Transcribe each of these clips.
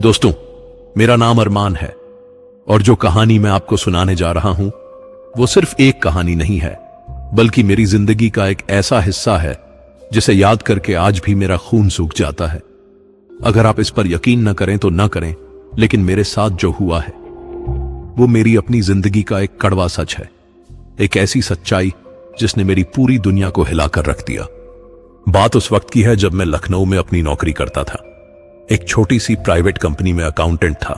दोस्तों, मेरा नाम अरमान है और जो कहानी मैं आपको सुनाने जा रहा हूं वो सिर्फ एक कहानी नहीं है, बल्कि मेरी जिंदगी का एक ऐसा हिस्सा है जिसे याद करके आज भी मेरा खून सूख जाता है। अगर आप इस पर यकीन न करें तो न करें, लेकिन मेरे साथ जो हुआ है वो मेरी अपनी जिंदगी का एक कड़वा सच है। एक ऐसी सच्चाई जिसने मेरी पूरी दुनिया को हिलाकर रख दिया। बात उस वक्त की है जब मैं लखनऊ में अपनी नौकरी करता था। एक छोटी सी प्राइवेट कंपनी में अकाउंटेंट था।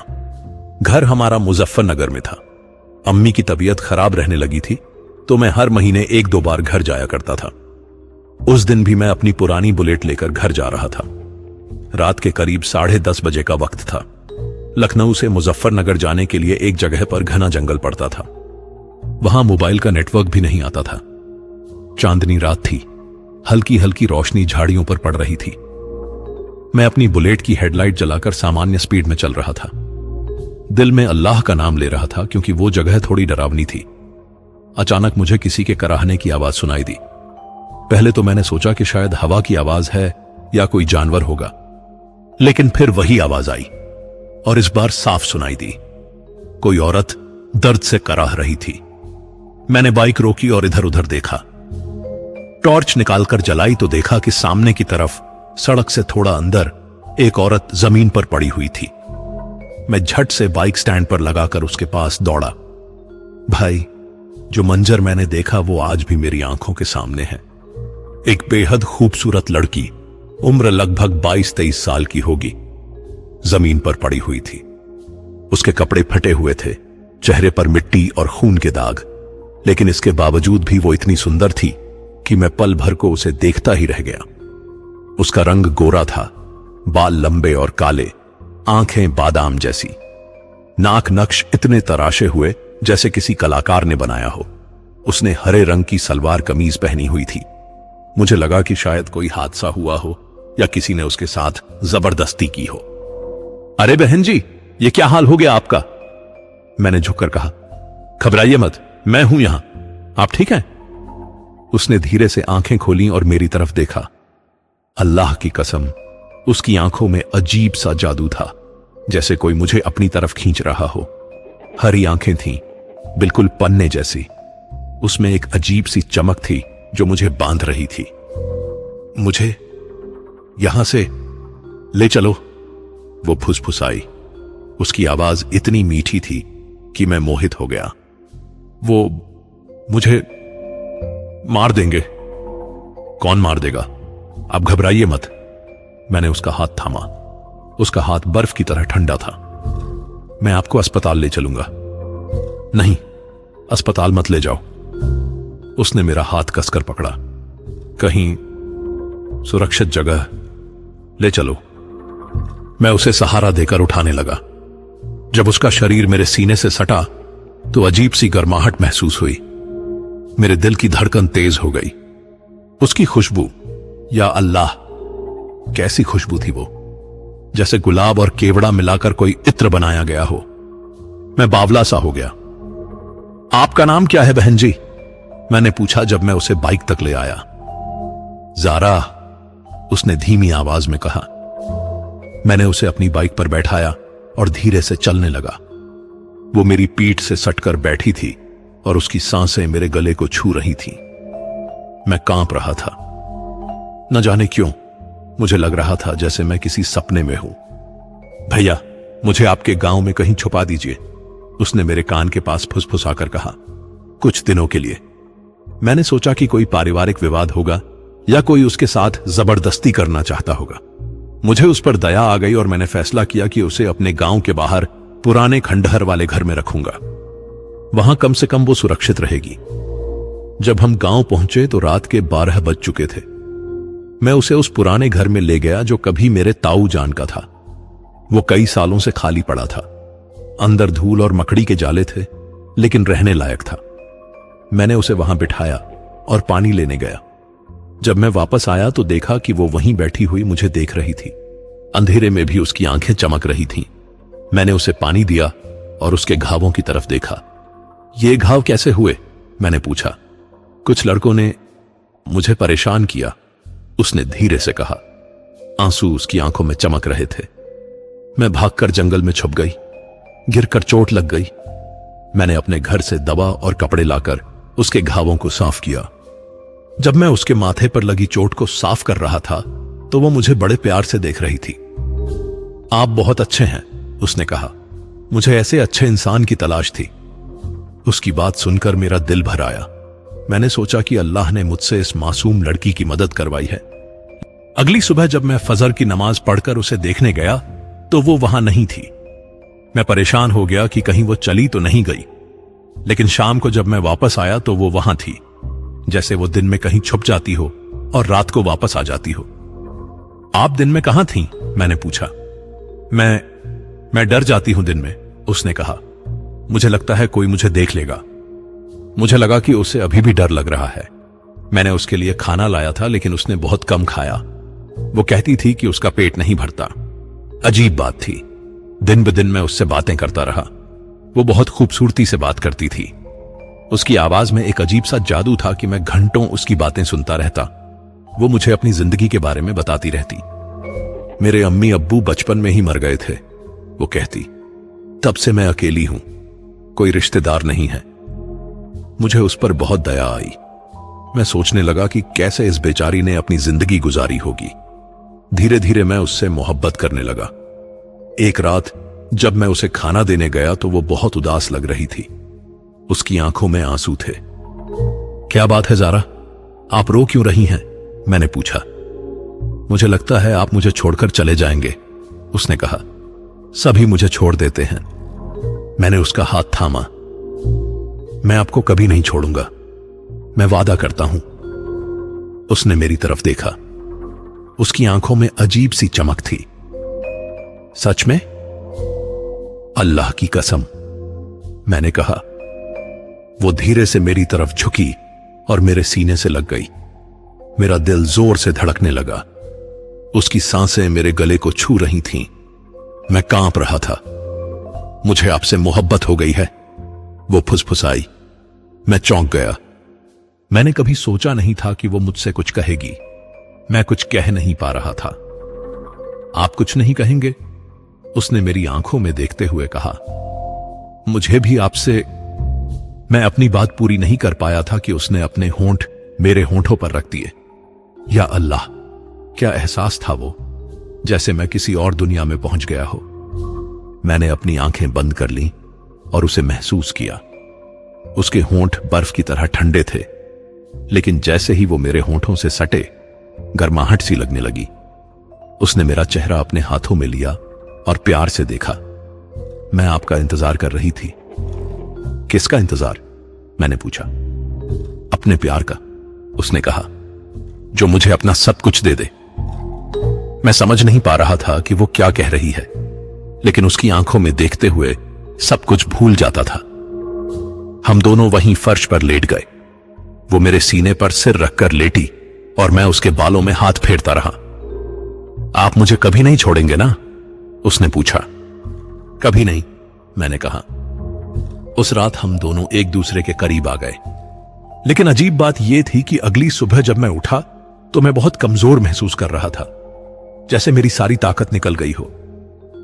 घर हमारा मुजफ्फरनगर में था। अम्मी की तबीयत खराब रहने लगी थी तो मैं हर महीने 1-2 बार घर जाया करता था। उस दिन भी मैं अपनी पुरानी बुलेट लेकर घर जा रहा था। रात के करीब 10:30 बजे का वक्त था। लखनऊ से मुजफ्फरनगर जाने के लिए एक जगह पर घना जंगल पड़ता था। वहां मोबाइल का नेटवर्क भी नहीं आता था। चांदनी रात थी। हल्की हल्की रोशनी झाड़ियों पर पड़ रही थी। मैं अपनी बुलेट की हेडलाइट जलाकर सामान्य स्पीड में चल रहा था। दिल में अल्लाह का नाम ले रहा था क्योंकि वो जगह थोड़ी डरावनी थी। अचानक मुझे किसी के कराहने की आवाज सुनाई दी। पहले तो मैंने सोचा कि शायद हवा की आवाज है या कोई जानवर होगा, लेकिन फिर वही आवाज आई और इस बार साफ सुनाई दी। कोई औरत दर्द से कराह रही थी। मैंने बाइक रोकी और इधर उधर देखा। टॉर्च निकालकर जलाई तो देखा कि सामने की तरफ सड़क से थोड़ा अंदर एक औरत जमीन पर पड़ी हुई थी। मैं झट से बाइक स्टैंड पर लगाकर उसके पास दौड़ा। भाई, जो मंजर मैंने देखा वो आज भी मेरी आंखों के सामने है। एक बेहद खूबसूरत लड़की, उम्र लगभग 22-23 साल की होगी, जमीन पर पड़ी हुई थी। उसके कपड़े फटे हुए थे, चेहरे पर मिट्टी और खून के दाग, लेकिन इसके बावजूद भी वो इतनी सुंदर थी कि मैं पल भर को उसे देखता ही रह गया। उसका रंग गोरा था, बाल लंबे और काले, आंखें बादाम जैसी, नाक नक्श इतने तराशे हुए जैसे किसी कलाकार ने बनाया हो। उसने हरे रंग की सलवार कमीज पहनी हुई थी। मुझे लगा कि शायद कोई हादसा हुआ हो या किसी ने उसके साथ जबरदस्ती की हो। अरे बहन जी, ये क्या हाल हो गया आपका? मैंने झुककर कहा। घबराइए मत, मैं हूं यहां, आप ठीक हैं? उसने धीरे से आंखें खोली और मेरी तरफ देखा। अल्लाह की कसम, उसकी आंखों में अजीब सा जादू था, जैसे कोई मुझे अपनी तरफ खींच रहा हो। हरी आंखें थीं, बिल्कुल पन्ने जैसी। उसमें एक अजीब सी चमक थी जो मुझे बांध रही थी। मुझे यहां से ले चलो, वो फुसफुसाई। उसकी आवाज इतनी मीठी थी कि मैं मोहित हो गया। वो मुझे मार देंगे। कौन मार देगा? आप घबराइए मत। मैंने उसका हाथ थामा। उसका हाथ बर्फ की तरह ठंडा था। मैं आपको अस्पताल ले चलूंगा। नहीं, अस्पताल मत ले जाओ। उसने मेरा हाथ कसकर पकड़ा। कहीं सुरक्षित जगह ले चलो। मैं उसे सहारा देकर उठाने लगा। जब उसका शरीर मेरे सीने से सटा तो अजीब सी गर्माहट महसूस हुई। मेरे दिल की धड़कन तेज हो गई। उसकी खुशबू, या अल्लाह, कैसी खुशबू थी वो! जैसे गुलाब और केवड़ा मिलाकर कोई इत्र बनाया गया हो। मैं बावला सा हो गया। आपका नाम क्या है बहन जी? मैंने पूछा जब मैं उसे बाइक तक ले आया। ज़ारा, उसने धीमी आवाज में कहा। मैंने उसे अपनी बाइक पर बैठाया और धीरे से चलने लगा। वो मेरी पीठ से सटकर बैठी थी और उसकी सांसें मेरे गले को छू रही थीं। मैं कांप रहा था। न जाने क्यों मुझे लग रहा था जैसे मैं किसी सपने में हूं। भैया, मुझे आपके गांव में कहीं छुपा दीजिए, उसने मेरे कान के पास फुसफुसाकर कहा। कुछ दिनों के लिए। मैंने सोचा कि कोई पारिवारिक विवाद होगा या कोई उसके साथ जबरदस्ती करना चाहता होगा। मुझे उस पर दया आ गई और मैंने फैसला किया कि उसे अपने गांव के बाहर पुराने खंडहर वाले घर में रखूंगा। वहां कम से कम वो सुरक्षित रहेगी। जब हम गांव पहुंचे तो रात के 12 बज चुके थे। मैं उसे उस पुराने घर में ले गया जो कभी मेरे ताऊ जान का था। वो कई सालों से खाली पड़ा था। अंदर धूल और मकड़ी के जाले थे, लेकिन रहने लायक था। मैंने उसे वहां बिठाया और पानी लेने गया। जब मैं वापस आया तो देखा कि वो वहीं बैठी हुई मुझे देख रही थी। अंधेरे में भी उसकी आंखें चमक रही थीं। मैंने उसे पानी दिया और उसके घावों की तरफ देखा। ये घाव कैसे हुए? मैंने पूछा। कुछ लड़कों ने मुझे परेशान किया, उसने धीरे से कहा। आंसू उसकी आंखों में चमक रहे थे। मैं भागकर जंगल में छुप गई। गिरकर चोट लग गई। मैंने अपने घर से दवा और कपड़े लाकर उसके घावों को साफ किया। जब मैं उसके माथे पर लगी चोट को साफ कर रहा था तो वो मुझे बड़े प्यार से देख रही थी। आप बहुत अच्छे हैं, उसने कहा। मुझे ऐसे अच्छे इंसान की तलाश थी। उसकी बात सुनकर मेरा दिल भर आया। मैंने सोचा कि अल्लाह ने मुझसे इस मासूम लड़की की मदद करवाई है। अगली सुबह जब मैं फजर की नमाज पढ़कर उसे देखने गया तो वो वहां नहीं थी। मैं परेशान हो गया कि कहीं वो चली तो नहीं गई। लेकिन शाम को जब मैं वापस आया तो वो वहां थी, जैसे वो दिन में कहीं छुप जाती हो और रात को वापस आ जाती हो। आप दिन में कहां थीं? मैंने पूछा। मैं डर जाती हूं दिन में, उसने कहा। मुझे लगता है कोई मुझे देख लेगा। मुझे लगा कि उसे अभी भी डर लग रहा है। मैंने उसके लिए खाना लाया था लेकिन उसने बहुत कम खाया। वो कहती थी कि उसका पेट नहीं भरता। अजीब बात थी। दिन ब दिन मैं उससे बातें करता रहा। वो बहुत खूबसूरती से बात करती थी। उसकी आवाज में एक अजीब सा जादू था कि मैं घंटों उसकी बातें सुनता रहता। वो मुझे अपनी जिंदगी के बारे में बताती रहती। मेरे अम्मी अब्बू बचपन में ही मर गए थे, वो कहती। तब से मैं अकेली हूं, कोई रिश्तेदार नहीं है। मुझे उस पर बहुत दया आई। मैं सोचने लगा कि कैसे इस बेचारी ने अपनी जिंदगी गुजारी होगी। धीरे धीरे मैं उससे मोहब्बत करने लगा। एक रात जब मैं उसे खाना देने गया तो वो बहुत उदास लग रही थी। उसकी आंखों में आंसू थे। क्या बात है ज़ारा, आप रो क्यों रही हैं? मैंने पूछा। मुझे लगता है आप मुझे छोड़कर चले जाएंगे, उसने कहा। सभी मुझे छोड़ देते हैं। मैंने उसका हाथ थामा। मैं आपको कभी नहीं छोड़ूंगा, मैं वादा करता हूं। उसने मेरी तरफ देखा। उसकी आंखों में अजीब सी चमक थी। सच में? अल्लाह की कसम, मैंने कहा। वो धीरे से मेरी तरफ झुकी और मेरे सीने से लग गई। मेरा दिल जोर से धड़कने लगा। उसकी सांसें मेरे गले को छू रही थीं। मैं कांप रहा था। मुझे आपसे मोहब्बत हो गई है, वो फुसफुसाई। मैं चौंक गया। मैंने कभी सोचा नहीं था कि वो मुझसे कुछ कहेगी। मैं कुछ कह नहीं पा रहा था। आप कुछ नहीं कहेंगे? उसने मेरी आंखों में देखते हुए कहा। मुझे भी आपसे। मैं अपनी बात पूरी नहीं कर पाया था कि उसने अपने होंठ मेरे होंठों पर रख दिए। या अल्लाह, क्या एहसास था वो, जैसे मैं किसी और दुनिया में पहुंच गया हो। मैंने अपनी आंखें बंद कर लीं और उसे महसूस किया। उसके होंठ बर्फ की तरह ठंडे थे, लेकिन जैसे ही वो मेरे होंठों से सटे, गर्माहट सी लगने लगी। उसने मेरा चेहरा अपने हाथों में लिया और प्यार से देखा। मैं आपका इंतजार कर रही थी। किसका इंतजार? मैंने पूछा। अपने प्यार का, उसने कहा, जो मुझे अपना सब कुछ दे दे। मैं समझ नहीं पा रहा था कि वो क्या कह रही है, लेकिन उसकी आंखों में देखते हुए सब कुछ भूल जाता था। हम दोनों वहीं फर्श पर लेट गए। वो मेरे सीने पर सिर रखकर लेटी और मैं उसके बालों में हाथ फेरता रहा। आप मुझे कभी नहीं छोड़ेंगे ना? उसने पूछा। कभी नहीं, मैंने कहा। उस रात हम दोनों एक दूसरे के करीब आ गए। लेकिन अजीब बात यह थी कि अगली सुबह जब मैं उठा तो मैं बहुत कमजोर महसूस कर रहा था, जैसे मेरी सारी ताकत निकल गई हो।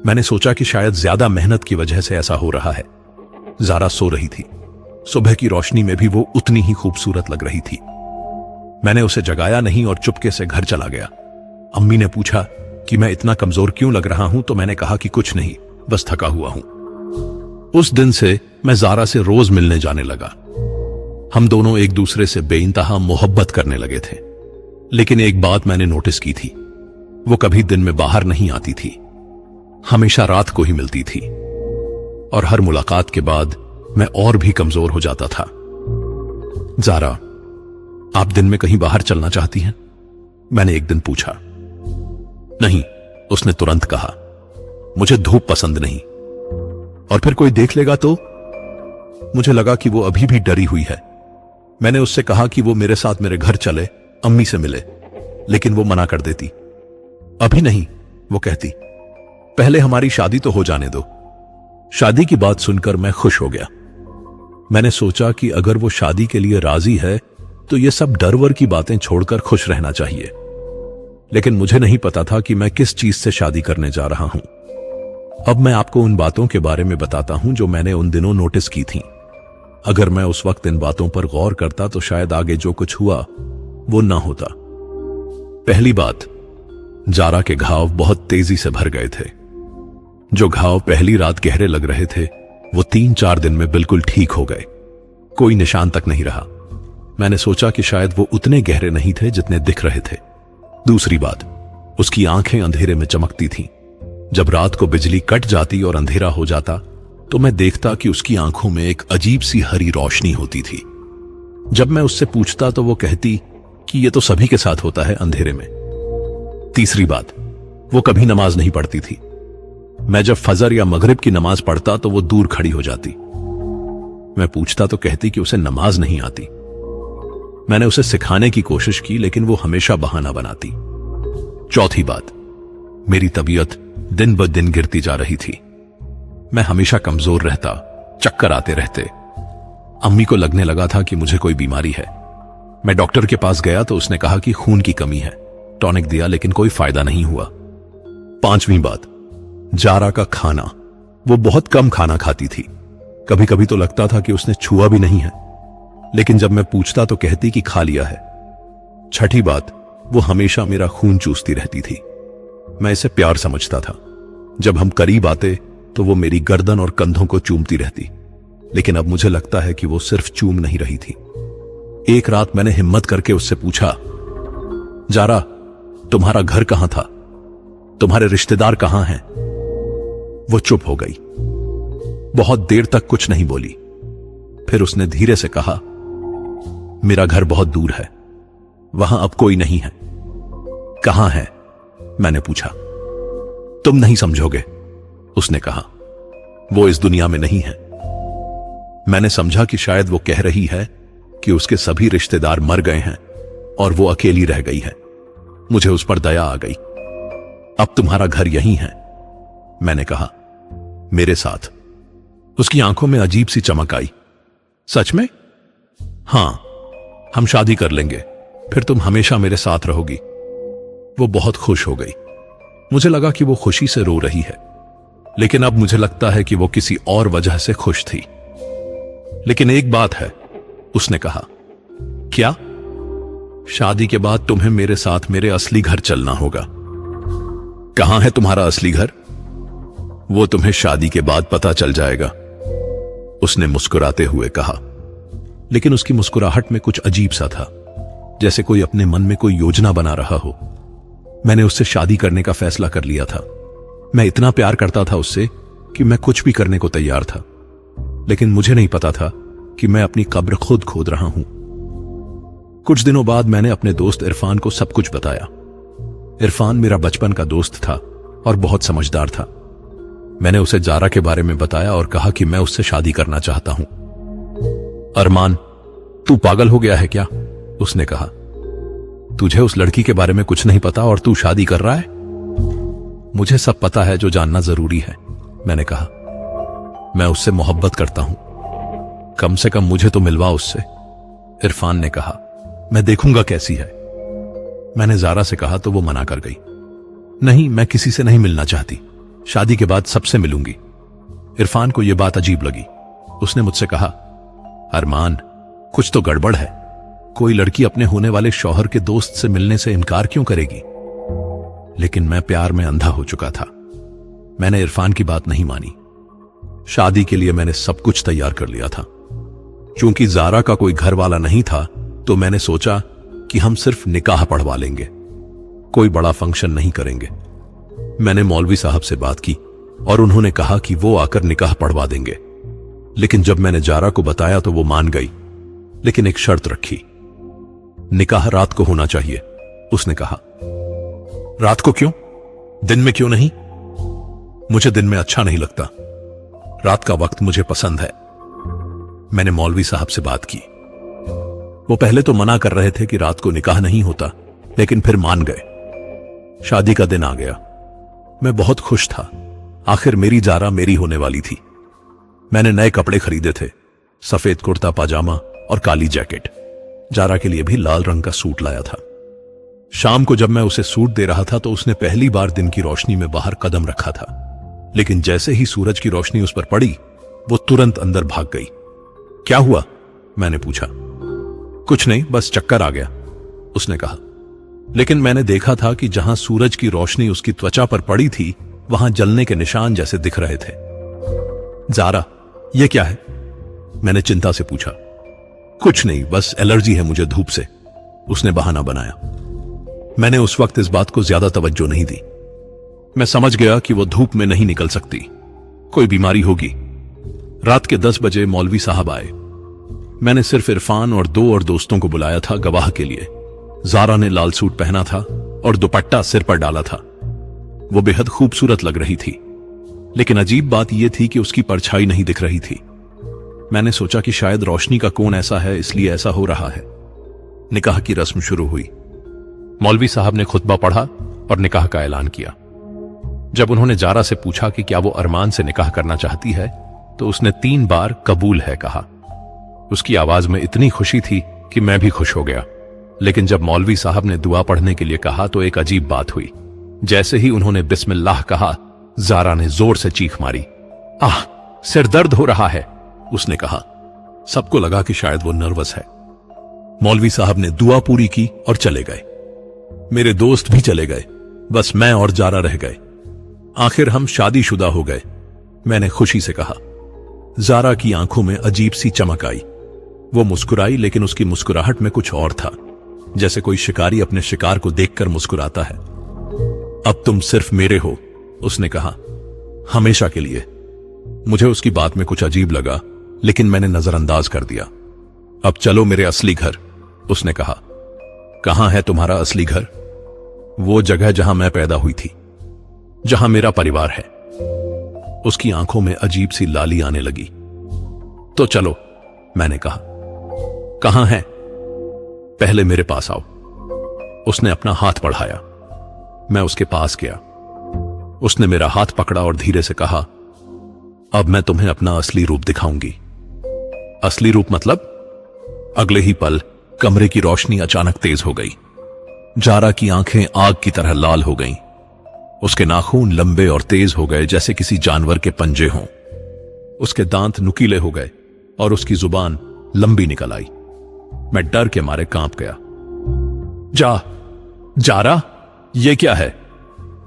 मैंने सोचा कि शायद ज्यादा मेहनत की वजह से ऐसा हो रहा है। ज़ारा सो रही थी। सुबह की रोशनी में भी वो उतनी ही खूबसूरत लग रही थी। मैंने उसे जगाया नहीं और चुपके से घर चला गया। अम्मी ने पूछा कि मैं इतना कमजोर क्यों लग रहा हूं, तो मैंने कहा कि कुछ नहीं, बस थका हुआ हूं। उस दिन से मैं ज़ारा से रोज मिलने जाने लगा। हम दोनों एक दूसरे से बेइंतहा मोहब्बत करने लगे थे। लेकिन एक बात मैंने नोटिस की थी, वो कभी दिन में बाहर नहीं आती थी, हमेशा रात को ही मिलती थी। और हर मुलाकात के बाद मैं और भी कमजोर हो जाता था। ज़ारा, आप दिन में कहीं बाहर चलना चाहती हैं? मैंने एक दिन पूछा। नहीं, उसने तुरंत कहा। मुझे धूप पसंद नहीं। और फिर कोई देख लेगा तो? मुझे लगा कि वो अभी भी डरी हुई है। मैंने उससे कहा कि वो मेरे साथ मेरे घर चले, अम्मी से मिले, लेकिन वो मना कर देती। अभी नहीं, वो कहती, पहले हमारी शादी तो हो जाने दो। शादी की बात सुनकर मैं खुश हो गया। मैंने सोचा कि अगर वो शादी के लिए राजी है तो ये सब डर वर की बातें छोड़कर खुश रहना चाहिए। लेकिन मुझे नहीं पता था कि मैं किस चीज से शादी करने जा रहा हूं। अब मैं आपको उन बातों के बारे में बताता हूं जो मैंने उन दिनों नोटिस की थीं। अगर मैं उस वक्त इन बातों पर गौर करता तो शायद आगे जो कुछ हुआ वो ना होता। पहली बात, जारा के घाव बहुत तेजी से भर गए थे। जो घाव पहली रात गहरे लग रहे थे वो 3-4 दिन में बिल्कुल ठीक हो गए। कोई निशान तक नहीं रहा। मैंने सोचा कि शायद वो उतने गहरे नहीं थे जितने दिख रहे थे। दूसरी बात, उसकी आंखें अंधेरे में चमकती थीं। जब रात को बिजली कट जाती और अंधेरा हो जाता तो मैं देखता कि उसकी आंखों में एक अजीब सी हरी रोशनी होती थी। जब मैं उससे पूछता तो वो कहती कि ये तो सभी के साथ होता है अंधेरे में। तीसरी बात, वो कभी नमाज नहीं पढ़ती थी। मैं जब फजर या मगरिब की नमाज पढ़ता तो वो दूर खड़ी हो जाती। मैं पूछता तो कहती कि उसे नमाज नहीं आती। मैंने उसे सिखाने की कोशिश की लेकिन वो हमेशा बहाना बनाती। चौथी बात, मेरी तबीयत दिन ब दिन गिरती जा रही थी। मैं हमेशा कमजोर रहता, चक्कर आते रहते। अम्मी को लगने लगा था कि मुझे कोई बीमारी है। मैं डॉक्टर के पास गया तो उसने कहा कि खून की कमी है। टॉनिक दिया लेकिन कोई फायदा नहीं हुआ। पांचवी बात, जारा का खाना। वो बहुत कम खाना खाती थी। कभी कभी तो लगता था कि उसने छुआ भी नहीं है, लेकिन जब मैं पूछता तो कहती कि खा लिया है। छठी बात, वो हमेशा मेरा खून चूसती रहती थी। मैं इसे प्यार समझता था। जब हम करीब आते तो वो मेरी गर्दन और कंधों को चूमती रहती, लेकिन अब मुझे लगता है कि वो सिर्फ चूम नहीं रही थी। एक रात मैंने हिम्मत करके उससे पूछा, जारा, तुम्हारा घर कहां था? तुम्हारे रिश्तेदार कहां हैं? वो चुप हो गई। बहुत देर तक कुछ नहीं बोली। फिर उसने धीरे से कहा, मेरा घर बहुत दूर है, वहां अब कोई नहीं है। कहां है? मैंने पूछा। तुम नहीं समझोगे, उसने कहा। वो इस दुनिया में नहीं है। मैंने समझा कि शायद वो कह रही है कि उसके सभी रिश्तेदार मर गए हैं और वो अकेली रह गई है। मुझे उस पर दया आ गई। अब तुम्हारा घर यहीं है, मैंने कहा, मेरे साथ। उसकी आंखों में अजीब सी चमक आई। सच में? हां, हम शादी कर लेंगे, फिर तुम हमेशा मेरे साथ रहोगी। वो बहुत खुश हो गई। मुझे लगा कि वो खुशी से रो रही है, लेकिन अब मुझे लगता है कि वो किसी और वजह से खुश थी। लेकिन एक बात है, उसने कहा। क्या? शादी के बाद तुम्हें मेरे साथ मेरे असली घर चलना होगा। कहां है तुम्हारा असली घर? वो तुम्हें शादी के बाद पता चल जाएगा, उसने मुस्कुराते हुए कहा। लेकिन उसकी मुस्कुराहट में कुछ अजीब सा था, जैसे कोई अपने मन में कोई योजना बना रहा हो। मैंने उससे शादी करने का फैसला कर लिया था। मैं इतना प्यार करता था उससे कि मैं कुछ भी करने को तैयार था। लेकिन मुझे नहीं पता था कि मैं अपनी कब्र खुद खोद रहा हूं। कुछ दिनों बाद मैंने अपने दोस्त इरफान को सब कुछ बताया। इरफान मेरा बचपन का दोस्त था और बहुत समझदार था। मैंने उसे जारा के बारे में बताया और कहा कि मैं उससे शादी करना चाहता हूं। अरमान, तू पागल हो गया है क्या? उसने कहा। तुझे उस लड़की के बारे में कुछ नहीं पता और तू शादी कर रहा है? मुझे सब पता है जो जानना जरूरी है, मैंने कहा। मैं उससे मोहब्बत करता हूं, कम से कम मुझे तो मिलवा उससे। इरफान ने कहा, मैं देखूंगा कैसी है। मैंने जारा से कहा तो वो मना कर गई। नहीं, मैं किसी से नहीं मिलना चाहती, शादी के बाद सबसे मिलूंगी। इरफान को यह बात अजीब लगी। उसने मुझसे कहा, अरमान, कुछ तो गड़बड़ है। कोई लड़की अपने होने वाले शौहर के दोस्त से मिलने से इनकार क्यों करेगी? लेकिन मैं प्यार में अंधा हो चुका था। मैंने इरफान की बात नहीं मानी। शादी के लिए मैंने सब कुछ तैयार कर लिया था। चूंकि जारा का कोई घर वाला नहीं था तो मैंने सोचा कि हम सिर्फ निकाह पढ़वा लेंगे, कोई बड़ा फंक्शन नहीं करेंगे। मैंने मौलवी साहब से बात की और उन्होंने कहा कि वो आकर निकाह पढ़वा देंगे। लेकिन जब मैंने जारा को बताया तो वो मान गई, लेकिन एक शर्त रखी। निकाह रात को होना चाहिए, उसने कहा। रात को क्यों? दिन में क्यों नहीं? मुझे दिन में अच्छा नहीं लगता। रात का वक्त मुझे पसंद है। मैंने मौलवी साहब से बात की। वो पहले तो मना कर रहे थे कि रात को निकाह नहीं होता, लेकिन फिर मान गए। शादी का दिन आ गया। मैं बहुत खुश था। आखिर मेरी जारा मेरी होने वाली थी। मैंने नए कपड़े खरीदे थे, सफेद कुर्ता पाजामा और काली जैकेट। जारा के लिए भी लाल रंग का सूट लाया था। शाम को जब मैं उसे सूट दे रहा था तो उसने पहली बार दिन की रोशनी में बाहर कदम रखा था। लेकिन जैसे ही सूरज की रोशनी उस पर पड़ी वो तुरंत अंदर भाग गई। क्या हुआ? मैंने पूछा। कुछ नहीं, बस चक्कर आ गया, उसने कहा। लेकिन मैंने देखा था कि जहां सूरज की रोशनी उसकी त्वचा पर पड़ी थी वहां जलने के निशान जैसे दिख रहे थे। ज़ारा, यह क्या है? मैंने चिंता से पूछा। कुछ नहीं, बस एलर्जी है मुझे धूप से, उसने बहाना बनाया। मैंने उस वक्त इस बात को ज्यादा तवज्जो नहीं दी। मैं समझ गया कि वो धूप में नहीं निकल सकती, कोई बीमारी होगी। रात के 10 बजे मौलवी साहब आए। मैंने सिर्फ इरफान और 2 और दोस्तों को बुलाया था गवाह के लिए। ज़ारा ने लाल सूट पहना था और दुपट्टा सिर पर डाला था। वो बेहद खूबसूरत लग रही थी, लेकिन अजीब बात यह थी कि उसकी परछाई नहीं दिख रही थी। मैंने सोचा कि शायद रोशनी का कोण ऐसा है इसलिए ऐसा हो रहा है। निकाह की रस्म शुरू हुई। मौलवी साहब ने खुतबा पढ़ा और निकाह का ऐलान किया। जब उन्होंने ज़ारा से पूछा कि क्या वो अरमान से निकाह करना चाहती है तो उसने 3 बार कबूल है कहा। उसकी आवाज में इतनी खुशी थी कि मैं भी खुश हो गया। लेकिन जब मौलवी साहब ने दुआ पढ़ने के लिए कहा तो एक अजीब बात हुई। जैसे ही उन्होंने बिस्मिल्लाह कहा, ज़ारा ने जोर से चीख मारी। आह, सिर दर्द हो रहा है, उसने कहा। सबको लगा कि शायद वो नर्वस है। मौलवी साहब ने दुआ पूरी की और चले गए। मेरे दोस्त भी चले गए, बस मैं और ज़ारा रह गए। आखिर हम शादीशुदा हो गए, मैंने खुशी से कहा। ज़ारा की आंखों में अजीब सी चमक आई। वो मुस्कुराई, लेकिन उसकी मुस्कुराहट में कुछ और था, जैसे कोई शिकारी अपने शिकार को देखकर मुस्कुराता है। अब तुम सिर्फ मेरे हो, उसने कहा, हमेशा के लिए। मुझे उसकी बात में कुछ अजीब लगा, लेकिन मैंने नजरअंदाज कर दिया। अब चलो मेरे असली घर, उसने कहा। कहां है तुम्हारा असली घर? वो जगह जहां मैं पैदा हुई थी, जहां मेरा परिवार है। उसकी आंखों में अजीब सी लाली आने लगी। तो चलो, मैंने कहा। कहां है? पहले मेरे पास आओ। उसने अपना हाथ बढ़ाया। मैं उसके पास गया। उसने मेरा हाथ पकड़ा और धीरे से कहा, अब मैं तुम्हें अपना असली रूप दिखाऊंगी। असली रूप मतलब? अगले ही पल कमरे की रोशनी अचानक तेज हो गई। ज़ारा की आंखें आग की तरह लाल हो गईं। उसके नाखून लंबे और तेज हो गए जैसे किसी जानवर के पंजे हों। उसके दांत नुकीले हो गए और उसकी जुबान लंबी निकल आई। मैं डर के मारे कांप गया। ज़ारा, ये क्या है?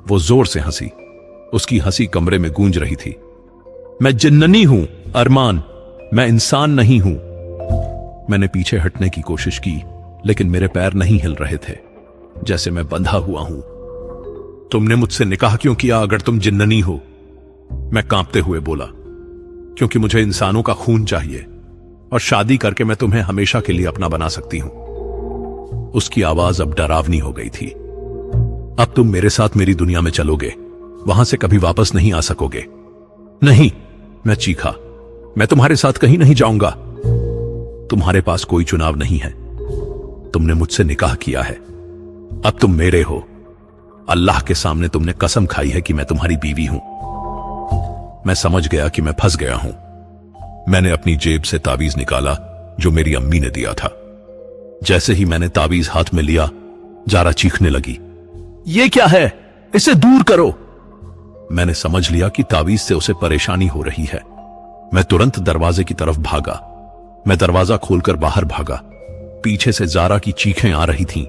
वो जोर से हंसी। उसकी हंसी कमरे में गूंज रही थी। मैं जिन्ननी हूं अरमान, मैं इंसान नहीं हूं। मैंने पीछे हटने की कोशिश की, लेकिन मेरे पैर नहीं हिल रहे थे, जैसे मैं बंधा हुआ हूं। तुमने मुझसे निकाह क्यों किया अगर तुम जिन्ननी हो? मैं कांपते हुए बोला। क्योंकि मुझे इंसानों का खून चाहिए और शादी करके मैं तुम्हें हमेशा के लिए अपना बना सकती हूं। उसकी आवाज अब डरावनी हो गई थी। अब तुम मेरे साथ मेरी दुनिया में चलोगे, वहां से कभी वापस नहीं आ सकोगे। नहीं, मैं चीखा, मैं तुम्हारे साथ कहीं नहीं जाऊंगा। तुम्हारे पास कोई चुनाव नहीं है। तुमने मुझसे निकाह किया है, अब तुम मेरे हो। अल्लाह के सामने तुमने कसम खाई है कि मैं तुम्हारी बीवी हूं। मैं समझ गया कि मैं फंस गया हूं। मैंने अपनी जेब से तावीज निकाला जो मेरी अम्मी ने दिया था। जैसे ही मैंने तावीज हाथ में लिया, ज़ारा चीखने लगी, ये क्या है? इसे दूर करो। मैंने समझ लिया कि तावीज से उसे परेशानी हो रही है। मैं तुरंत दरवाजे की तरफ भागा। मैं दरवाजा खोलकर बाहर भागा। पीछे से ज़ारा की चीखें आ रही थीं।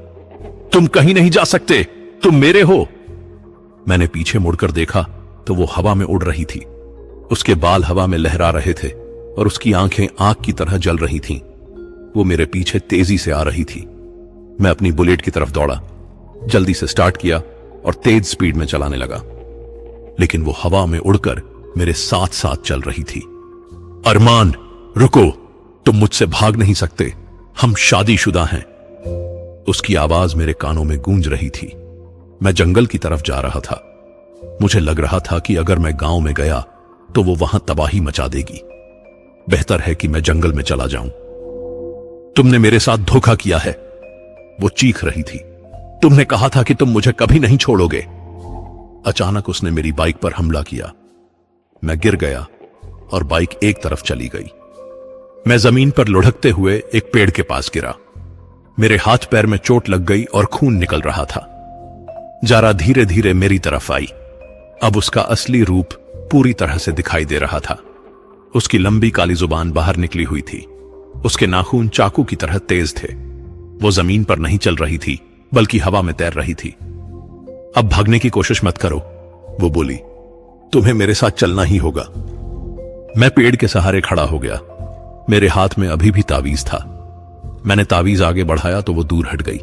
तुम कहीं नहीं जा सकते, तुम मेरे हो। मैंने पीछे मुड़कर देखा तो वो हवा में उड़ रही थी। उसके बाल हवा में लहरा रहे थे और उसकी आंखें आग की तरह जल रही थीं। वो मेरे पीछे तेजी से आ रही थी। मैं अपनी बुलेट की तरफ दौड़ा, जल्दी से स्टार्ट किया और तेज स्पीड में चलाने लगा, लेकिन वो हवा में उड़कर मेरे साथ साथ चल रही थी। अरमान, रुको, तुम मुझसे भाग नहीं सकते, हम शादीशुदा हैं। उसकी आवाज मेरे कानों में गूंज रही थी। मैं जंगल की तरफ जा रहा था। मुझे लग रहा था कि अगर मैं गांव में गया तो वो वहां तबाही मचा देगी। बेहतर है कि मैं जंगल में चला जाऊं। तुमने मेरे साथ धोखा किया है, वो चीख रही थी। तुमने कहा था कि तुम मुझे कभी नहीं छोड़ोगे। अचानक उसने मेरी बाइक पर हमला किया। मैं गिर गया और बाइक एक तरफ चली गई। मैं जमीन पर लुढ़कते हुए एक पेड़ के पास गिरा। मेरे हाथ पैर में चोट लग गई और खून निकल रहा था। ज़ारा धीरे धीरे मेरी तरफ आई। अब उसका असली रूप पूरी तरह से दिखाई दे रहा था। उसकी लंबी काली जुबान बाहर निकली हुई थी। उसके नाखून चाकू की तरह तेज थे। वो जमीन पर नहीं चल रही थी, बल्कि हवा में तैर रही थी। अब भागने की कोशिश मत करो, वो बोली। तुम्हें मेरे साथ चलना ही होगा। मैं पेड़ के सहारे खड़ा हो गया। मेरे हाथ में अभी भी तावीज था। मैंने तावीज आगे बढ़ाया तो वो दूर हट गई।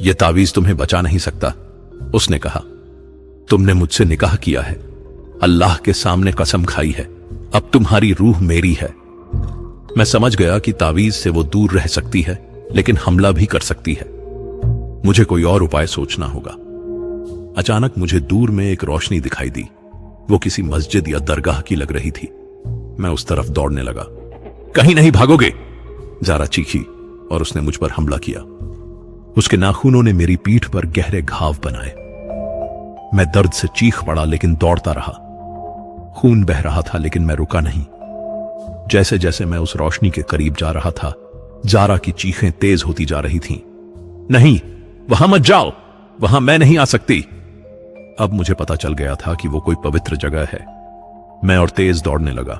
यह तावीज तुम्हें बचा नहीं सकता, उसने कहा। तुमने मुझसे निकाह किया है, अल्लाह के सामने कसम खाई है, अब तुम्हारी रूह मेरी है। मैं समझ गया कि तावीज से वो दूर रह सकती है, लेकिन हमला भी कर सकती है। मुझे कोई और उपाय सोचना होगा। अचानक मुझे दूर में एक रोशनी दिखाई दी। वो किसी मस्जिद या दरगाह की लग रही थी। मैं उस तरफ दौड़ने लगा। कहीं नहीं भागोगे, ज़ारा चीखी और उसने मुझ पर हमला किया। उसके नाखूनों ने मेरी पीठ पर गहरे घाव बनाए। मैं दर्द से चीख पड़ा, लेकिन दौड़ता रहा। खून बह रहा था, लेकिन मैं रुका नहीं। जैसे जैसे मैं उस रोशनी के करीब जा रहा था, ज़ारा की चीखें तेज होती जा रही थीं। नहीं, वहां मत जाओ, वहां मैं नहीं आ सकती। अब मुझे पता चल गया था कि वो कोई पवित्र जगह है। मैं और तेज दौड़ने लगा।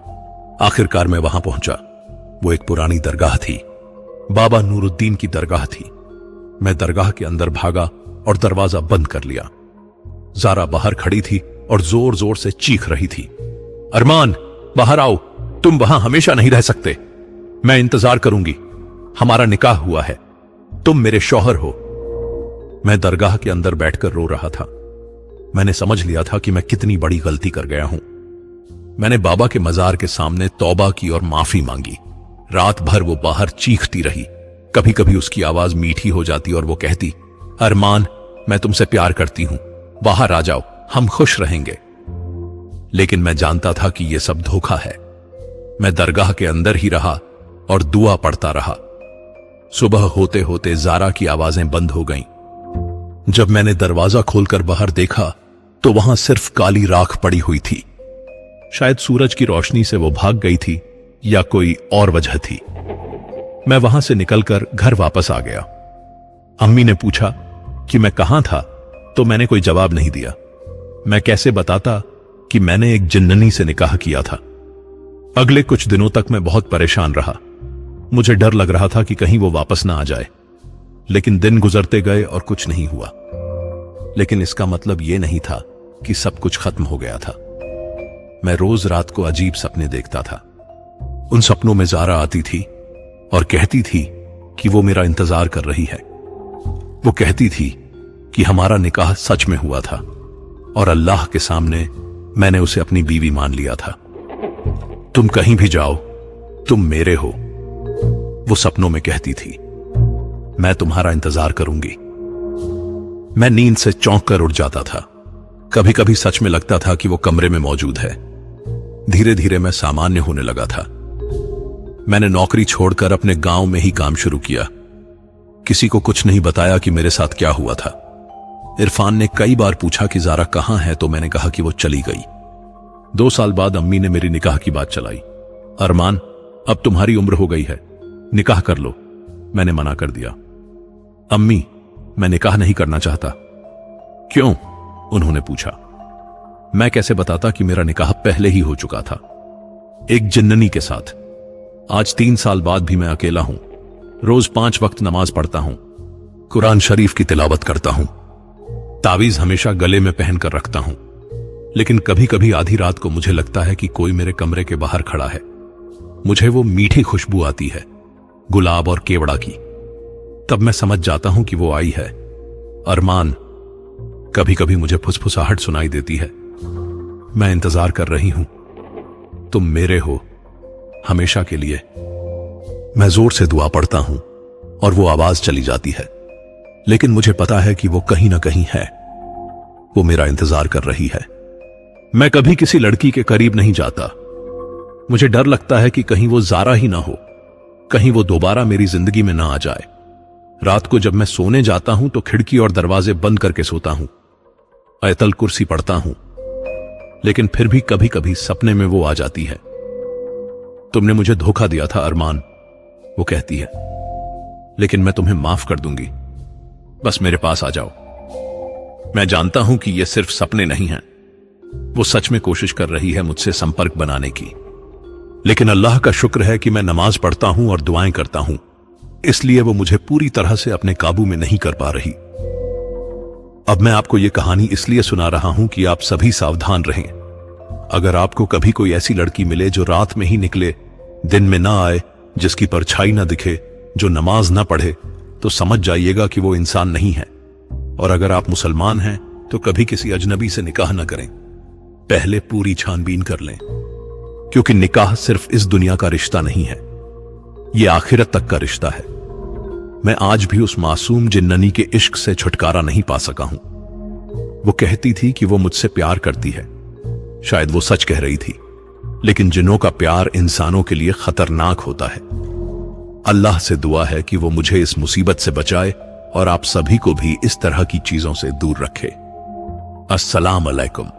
आखिरकार मैं वहां पहुंचा। वो एक पुरानी दरगाह थी। बाबा नूरुद्दीन की दरगाह थी। मैं दरगाह के अंदर भागा और दरवाजा बंद कर लिया। ज़ारा बाहर खड़ी थी और जोर जोर से चीख रही थी, अरमान, बाहर आओ, तुम वहां हमेशा नहीं रह सकते। मैं इंतजार करूंगी। हमारा निकाह हुआ है, तुम मेरे शौहर हो। मैं दरगाह के अंदर बैठकर रो रहा था। मैंने समझ लिया था कि मैं कितनी बड़ी गलती कर गया हूं। मैंने बाबा के मजार के सामने तौबा की और माफी मांगी। रात भर वो बाहर चीखती रही। कभी कभी उसकी आवाज मीठी हो जाती और वो कहती, अरमान, मैं तुमसे प्यार करती हूं, बाहर आ जाओ, हम खुश रहेंगे। लेकिन मैं जानता था कि यह सब धोखा है। मैं दरगाह के अंदर ही रहा और दुआ पढ़ता रहा। सुबह होते होते ज़ारा की आवाजें बंद हो गईं। जब मैंने दरवाजा खोलकर बाहर देखा तो वहां सिर्फ काली राख पड़ी हुई थी। शायद सूरज की रोशनी से वो भाग गई थी या कोई और वजह थी। मैं वहां से निकलकर घर वापस आ गया। अम्मी ने पूछा कि मैं कहां था, तो मैंने कोई जवाब नहीं दिया। मैं कैसे बताता कि मैंने एक जिन्ननी से निकाह किया था। अगले कुछ दिनों तक मैं बहुत परेशान रहा। मुझे डर लग रहा था कि कहीं वो वापस ना आ जाए। लेकिन दिन गुजरते गए और कुछ नहीं हुआ। लेकिन इसका मतलब यह नहीं था कि सब कुछ खत्म हो गया था। मैं रोज रात को अजीब सपने देखता था। उन सपनों में ज़ारा आती थी और कहती थी कि वो मेरा इंतजार कर रही है। वो कहती थी कि हमारा निकाह सच में हुआ था और अल्लाह के सामने मैंने उसे अपनी बीवी मान लिया था। तुम कहीं भी जाओ, तुम मेरे हो, वो सपनों में कहती थी। मैं तुम्हारा इंतजार करूंगी। मैं नींद से चौंक कर उठ जाता था। कभी कभी सच में लगता था कि वो कमरे में मौजूद है। धीरे धीरे मैं सामान्य होने लगा था। मैंने नौकरी छोड़कर अपने गांव में ही काम शुरू किया। किसी को कुछ नहीं बताया कि मेरे साथ क्या हुआ था। इरफान ने कई बार पूछा कि ज़ारा कहां है, तो मैंने कहा कि वो चली गई। 2 साल बाद अम्मी ने मेरी निकाह की बात चलाई। अरमान, अब तुम्हारी उम्र हो गई है, निकाह कर लो। मैंने मना कर दिया। अम्मी, मैं निकाह नहीं करना चाहता। क्यों? उन्होंने पूछा। मैं कैसे बताता कि मेरा निकाह पहले ही हो चुका था, एक जिन्ननी के साथ। आज 3 साल बाद भी मैं अकेला हूं। रोज 5 वक्त नमाज पढ़ता हूं, कुरान शरीफ की तिलावत करता हूं, तावीज हमेशा गले में पहनकर रखता हूं। लेकिन कभी कभी आधी रात को मुझे लगता है कि कोई मेरे कमरे के बाहर खड़ा है। मुझे वो मीठी खुशबू आती है, गुलाब और केवड़ा की। तब मैं समझ जाता हूं कि वो आई है। अरमान, कभी कभी मुझे फुसफुसाहट सुनाई देती है। मैं इंतजार कर रही हूं, तुम मेरे हो, हमेशा के लिए। मैं जोर से दुआ पढ़ता हूं और वो आवाज चली जाती है। लेकिन मुझे पता है कि वो कहीं ना कहीं है। वो मेरा इंतजार कर रही है। मैं कभी किसी लड़की के करीब नहीं जाता। मुझे डर लगता है कि कहीं वो ज़ारा ही ना हो, कहीं वो दोबारा मेरी जिंदगी में ना आ जाए। रात को जब मैं सोने जाता हूं तो खिड़की और दरवाजे बंद करके सोता हूं, आयतल कुर्सी पढ़ता हूं। लेकिन फिर भी कभी कभी सपने में वो आ जाती है। तुमने मुझे धोखा दिया था अरमान, वो कहती है, लेकिन मैं तुम्हें माफ कर दूंगी। बस मेरे पास आ जाओ। मैं जानता हूं कि ये सिर्फ सपने नहीं हैं, वो सच में कोशिश कर रही है मुझसे संपर्क बनाने की, लेकिन अल्लाह का शुक्र है कि मैं नमाज पढ़ता हूं और दुआएं करता हूं, इसलिए वो मुझे पूरी तरह से अपने काबू में नहीं कर पा रही। अब मैं आपको ये कहानी इसलिए सुना रहा हूं कि आप सभी सावधान रहें। अगर आपको कभी कोई ऐसी लड़की मिले जो रात में ही निकले, दिन में ना आए, जिसकी परछाई ना दिखे, जो नमाज ना पढ़े, तो समझ जाइएगा कि वो इंसान नहीं है। और अगर आप मुसलमान हैं तो कभी किसी अजनबी से निकाह ना करें, पहले पूरी छानबीन कर लें, क्योंकि निकाह सिर्फ इस दुनिया का रिश्ता नहीं है, ये आखिरत तक का रिश्ता है। मैं आज भी उस मासूम जिन्ननी के इश्क से छुटकारा नहीं पा सका हूं। वो कहती थी कि वो मुझसे प्यार करती है, शायद वो सच कह रही थी, लेकिन जिन्नों का प्यार इंसानों के लिए खतरनाक होता है। अल्लाह से दुआ है कि वो मुझे इस मुसीबत से बचाए और आप सभी को भी इस तरह की चीजों से दूर रखे। अस्सलाम अलैकुम।